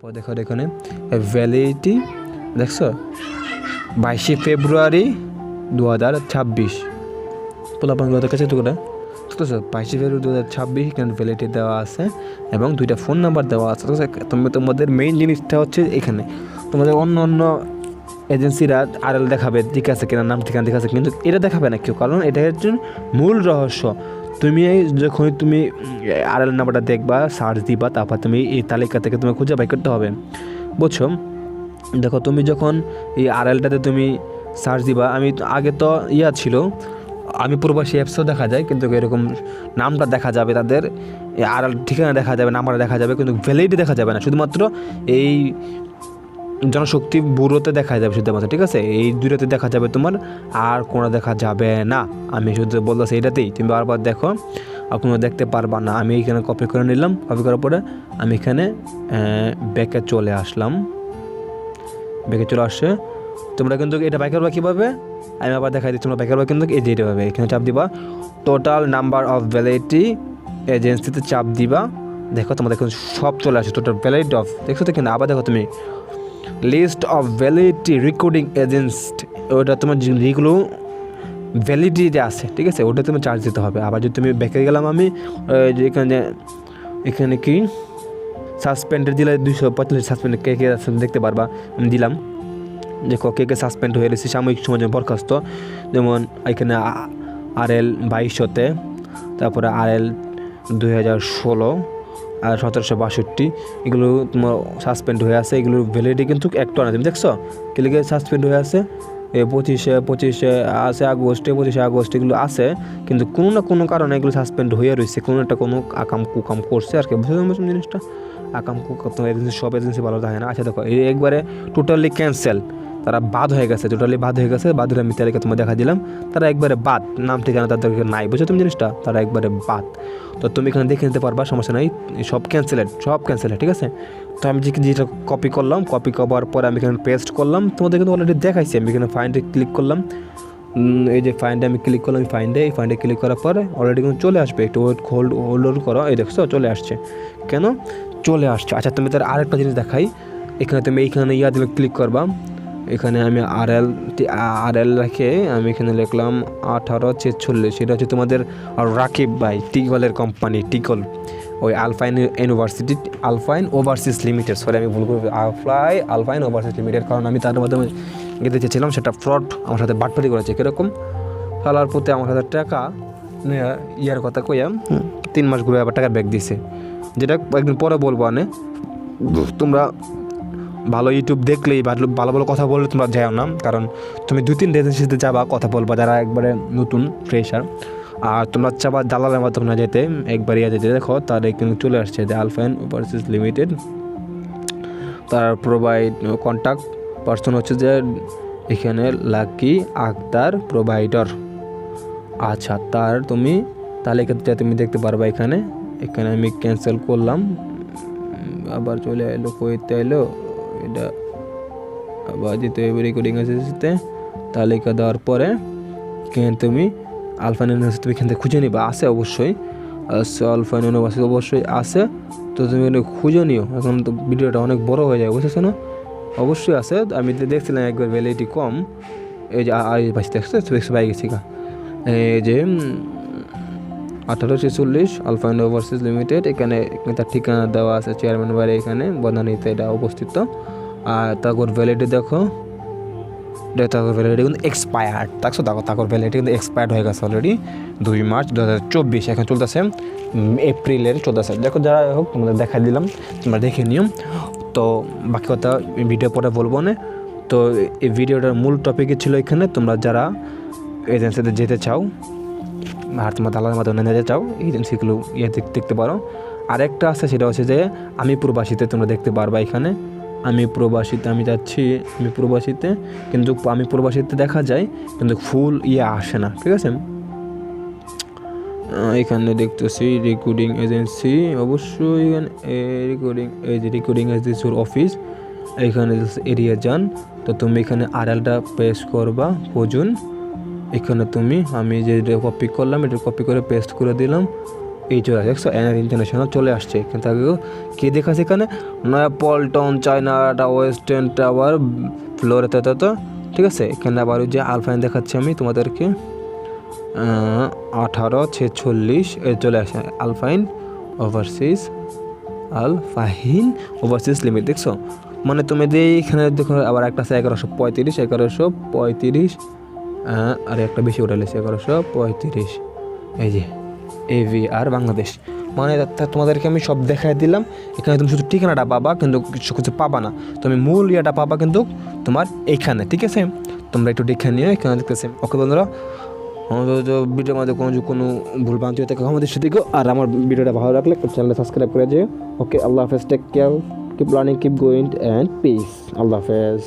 তারপর দেখো এখানে ভ্যালিডিটি দেখছো 22শে ফেব্রুয়ারি 2026 পোলাপানগুলোদের কাছে তো করে ঠিক আছে 22শে ফেব্রুয়ারি 2026 এখানে ভ্যালিডিটি দেওয়া আছে এবং 2টা ফোন নাম্বার দেওয়া আছে। তোমাদের মেইন জিনিসটা হচ্ছে এখানে তোমাদের অন্য অন্য এজেন্সিরা আরএল দেখাবে ঠিক আছে কিনা, নাম ঠিকানা ঠিক আছে, কিন্তু এটা দেখাবে না কেউ, কারণ এটা হচ্ছে মূল রহস্য। তুমি যখন তুমি আরএল নাম্বারটা দেখবা, সার্চ দিবা, তারপর তুমি এই তালিকা থেকে তুমি খুঁজে বাই করতে হবে, বুঝছো? দেখো তুমি যখন এই আরএলটাতে তুমি সার্চ দিবা, আমি আগে তো ছিল আমি প্রবাসী অ্যাপসও দেখা যায়, কিন্তু এরকম নামটা দেখা যাবে, তাদের আরএল ঠিকানা দেখা যাবে, নাম্বারটা দেখা যাবে, কিন্তু ভ্যালিডিটি দেখা যাবে না, শুধুমাত্র এই জনশক্তি ব্যুরোতে দেখা যাবে শুধুমাত্র, ঠিক আছে? এই দুটোতে দেখা যাবে, তোমার আর কোনো দেখা যাবে না। আমি শুধু বলতেছি এইটাতেই, তুমি বারবার দেখো আর কোনো দেখতে পারবা না। আমি এখানে কপি করে নিলাম, কপি করার পরে আমি এখানে ব্যাকে চলে আসলাম, ব্যাকে চলে আসছে। তোমরা কিন্তু এটা বাই করবা কীভাবে আমি আবার দেখাই দিই, তোমরা বাই করবা কিন্তু এই যে এইভাবে এখানে চাপ দিবা, টোটাল নাম্বার অফ ভ্যালিডিটি এজেন্সিতে চাপ দিবা, দেখো তোমাদের কিন্তু সব চলে আসে, টোটাল ভ্যালিডিটি অফ, দেখছো তো কিনা? আবার দেখো তুমি list of validity recording agency, ওটা তোমার যেগুলো ভ্যালিডিটি আছে, ঠিক আছে, ওটা তুমি চার্জ দিতে হবে। আবার যদি তুমি ব্যাকে গেলাম আমি এখানে কি সাসপেন্ডের দিলে 245 সাসপেন্ড কে কে দেখতে পারবা, আমি দিলাম, দেখো কে কে সাসপেন্ড হয়ে গেছে সাময়িক সময় জন্য বরখাস্ত, যেমন এখানে আরএল 2200-তে, তারপরে আরএল 2016 আর 1762, এগুলো তোমার সাসপেন্ড হয়ে আছে, এগুলোর ভ্যালিডিটি কিন্তু একটু না, তুমি দেখছো কেলিকে সাসপেন্ড হয়ে আছে, 25 আগস্ট এগুলো আছে, কিন্তু কোনো না কোনো কারণে এগুলো সাসপেন্ড হয়ে রয়েছে, কোনো একটা কোনো আকাম কুকাম করছে আর কি, বুঝতে পারছো জিনিসটা? আকাম কুকাম এজেন্সি, সব এজেন্সি ভালো থাকে না। আচ্ছা দেখো এই একবারে টোটালি ক্যান্সেল, তারা বাদ হয়ে গেছে, টোটালি বাদ হয়ে গেছে, বাদ হলে আমি তাদেরকে তোমার দেখা দিলাম, তারা একবারে বাদ, নাম ঠিকানা তাদেরকে নাই, বুঝছো তুমি জিনিসটা? তারা একবারে বাদ। তো তুমি এখানে দেখে নিতে পারবা, সমস্যা নাই, সব ক্যান্সেলেড, ঠিক আছে? তো আমি যেটা কপি করলাম, কপি করার পরে আমি এখানে পেস্ট করলাম, তোমাদের কিন্তু অলরেডি দেখাইছি, আমি এখানে ফাইন্ডে ক্লিক করলাম, এই যে ফাইন্ডে আমি ক্লিক করলাম, এই ফাইন্ডে ক্লিক করার পরে অলরেডি কিন্তু চলে আসবে, একটু হোল্ড করো, এই দেখছো চলে আসছে, কেন চলে আসছে? আচ্ছা তুমি তার আরেকটা জিনিস দেখাই, এখানে তুমি এইখানে দিলে ক্লিক করবা, এখানে আমি আরএল রেখে আমি এখানে লিখলাম 1846, এটা হচ্ছে তোমাদের রাকিব ভাই টিকলের কোম্পানি, টিকল ওই আলফাইন ওভারসিজ লিমিটেড, সরি আমি ভুল করে আলফাইন ওভারসিজ লিমিটেড, কারণ আমি তার মাধ্যমে যেতে চেয়েছিলাম, সেটা ফ্রড আমার সাথে বাটপারি করেছে, কীরকম ফেলার প্রতি আমার সাথে টাকা ইয়ার কথা কইয়া 3 মাস ঘুরে আবার টাকা ব্যাক দিছে, যেটা একদিন পরে বলবো। তোমরা ভালো ইউটিউব দেখলেই ভালো ভালো কথা বললে তোমরা যাও না, কারণ তুমি 2-3 এজেন্সিতে যাবা, কথা বলবা যারা একবারে নতুন ফ্রেশার, আর তোমরা চাবা দালালের মাধ্যমে না যেতে, একবার যেতে, দেখো তার এখানে চলে আসছে যে আলফাইন ওভারসিজ লিমিটেড, তার প্রোভাইড কন্ট্যাক্ট পার্সন হচ্ছে যে এখানে লাকি আক্তার প্রোভাইডার। আচ্ছা তার তুমি তালিকাতে তুমি দেখতে পারবা, এখানে আমি ক্যান্সেল করলাম, আবার চলে এলো, কইতে এলো এটা আবার যেতে হবে রেকর্ডিং এজেন্সিতে, তালিকা দেওয়ার পরে তুমি আলফাইন ইউনিভার্সিটি তুমি এখান থেকে খুঁজে নিবা, আছে অবশ্যই, আলফাইন ইউনিভার্সিটি অবশ্যই আছে, তো তুমি খুঁজে নিও, এখন তো ভিডিওটা অনেক বড় হয়ে যায়, বুঝেছো না? অবশ্যই আছে, আমি দেখছিলাম একবার ভ্যালিডিটি কম, এই যে দেখছো পাই গেছি, এই যে 1846 আলফাইন ওভারসিজ লিমিটেড, এখানে তার ঠিকানা দেওয়া আছে, চেয়ারম্যান বাড়ি এখানে বনানীতে এটা অবস্থিত। আর তারপর ভ্যালিডিটি দেখো, তারপর ভ্যালিডিটি কিন্তু এক্সপায়ার্ড, দেখছো তারপর ভ্যালিডিটি কিন্তু এক্সপায়ার্ড হয়ে গেছে অলরেডি 2 মার্চ 2024, এখন চলতেছে এপ্রিলের 14। দেখো যারা হোক তোমাদের দেখা দিলাম, তোমরা দেখে নিও। তো বাকি কথা ভিডিও পরে বলবো না। তো এই ভিডিওটার মূল টপিকই ছিল এখানে, তোমরা যারা এজেন্সিতে যেতে চাও আর তোমার দালালের মাধ্যমে নিতে চাও, এজেন্সিগুলো দেখতে পারো। আরেকটা আছে, সেটা হচ্ছে যে আমি প্রবাসীতে তোমরা দেখতে পারবা, এখানে আমি প্রবাসীতে কিন্তু আমি প্রবাসীতে দেখা যায়, কিন্তু ফুল আসে না, ঠিক আছে? এখানে দেখতেছি রেকর্ডিং এজেন্সি, অবশ্যই এখানে রেকর্ডিং এজেন্সির অফিস, এখানে এরিয়া যান, তো তুমি এখানে আরএলটা পেস্ট করবা প্রয়োজন, এখানে আমি যে কপি করলাম এটা কপি করে পেস্ট করে দিলাম, এই চলে আসে, দেখছো এনআর ইন্টারন্যাশনাল চলে আসছে। কিন্তু আগে কে দেখাচ্ছে এখানে নয়াপল্টন, চায়নাটা, ওয়েস্টার্ন টাওয়ার, ফ্লোরেতে তো ঠিক আছে। এখানে আবার ওই যে আলফাইন দেখাচ্ছি আমি তোমাদেরকে 1846 চলে আসে আলফাইন ওভারসিজ, আলফাহিন ওভারসিজ লিমিট, দেখছো মানে তুমি এখানে দেখো আবার একটা আছে 1135 আর একটা বেশি ওটা লেগেছে 1135, এই যে AVR বাংলাদেশ। মানে তোমাদেরকে আমি সব দেখাই দিলাম। এখানে তুমি শুধু ঠিকানাটা পাবা, কিন্তু কিছু কিছু পাবা না, তুমি মূল ইয়াটা পাবা কিন্তু তোমার এইখানে, ঠিক আছে। তোমরা একটু দেখে নিও এখানে দেখতেছি। ওকে বন্ধুরা, আমাদের ভিডিওর মধ্যে কোনো ভুল ভ্রান্তি হতে আমাদের সাথে দিকো। আর আমার ভিডিওটা ভালো লাগলে চ্যানেলটা সাবস্ক্রাইব করে যেও। ওকে, আল্লাহ হাফেজ, take care, keep learning, keep going and peace. আল্লাহ হাফেজ।